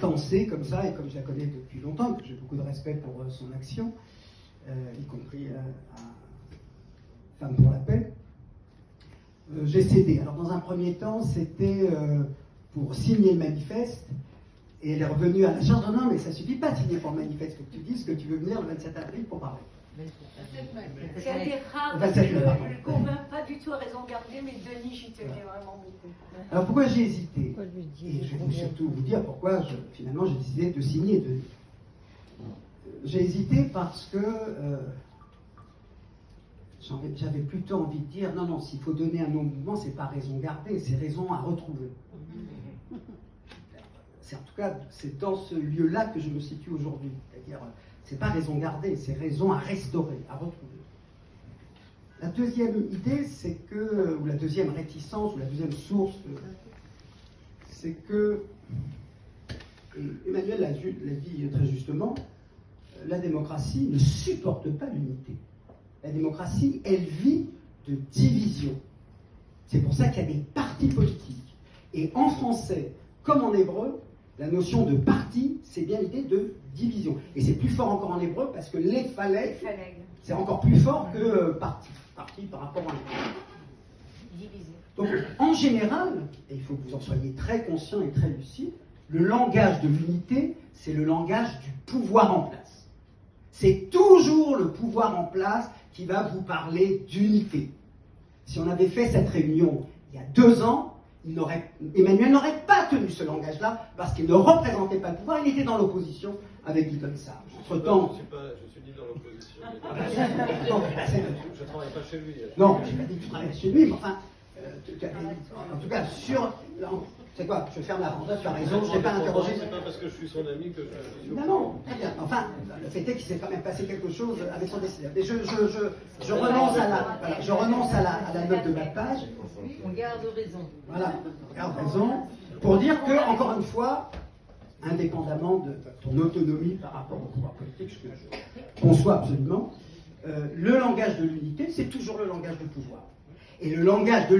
pensée comme ça, et comme je la connais depuis longtemps, que j'ai beaucoup de respect pour son action, y compris à Femmes pour la paix, j'ai cédé. Alors dans un premier temps, c'était pour signer le manifeste, et elle est revenue à la charge. Non, mais ça suffit pas de signer pour le manifeste, que tu dises que tu veux venir le 27 avril pour parler. C'est un des rares, parce que je ne convainc pas du tout à raison gardée, mais Denis, j'y tenais vraiment beaucoup. Alors pourquoi j'ai hésité? Et je vais surtout vous dire pourquoi finalement j'ai décidé de signer Denis. J'ai hésité parce que j'avais plutôt envie de dire non, s'il faut donner un nom au mouvement, c'est pas raison gardée, c'est raison à retrouver. En tout cas, c'est dans ce lieu-là que je me situe aujourd'hui. C'est-à-dire, c'est pas raison gardée, c'est raison à restaurer, à retrouver. La deuxième idée, c'est que, ou la deuxième réticence, ou la deuxième source, c'est que Emmanuel l'a dit très justement, la démocratie ne supporte pas l'unité. La démocratie, elle vit de division. C'est pour ça qu'il y a des partis politiques. Et en français, comme en hébreu, la notion de parti, c'est bien l'idée de division. Et c'est plus fort encore en hébreu parce que les phalègues, c'est encore plus fort que parti. Parti par rapport à division. Donc, en général, et il faut que vous en soyez très conscient et très lucide, le langage de l'unité, c'est le langage du pouvoir en place. C'est toujours le pouvoir en place qui va vous parler d'unité. Si on avait fait cette réunion il y a 2 ans, Emmanuel n'aurait pas tenu ce langage-là parce qu'il ne représentait pas le pouvoir, il était dans l'opposition avec Guy Sage. Entre-temps... Je suis dit dans l'opposition. Je ne travaille pas chez lui. Non, je n'ai pas dit que tu travailles chez lui, mais enfin, en tout cas, c'est quoi? Je ferme la parenthèse, tu as raison, je n'ai pas interrogé. C'est pas parce que je suis son ami que je suis... Non, très bien. Enfin, le fait est qu'il s'est quand même passé quelque chose avec son décideur. Mais je renonce à la note de bas de page. On garde raison. Voilà, on garde raison. Pour dire que, encore une fois, indépendamment de ton autonomie par rapport au pouvoir politique, ce que je conçois absolument, le langage de l'unité, c'est toujours le langage de pouvoir. Et le langage de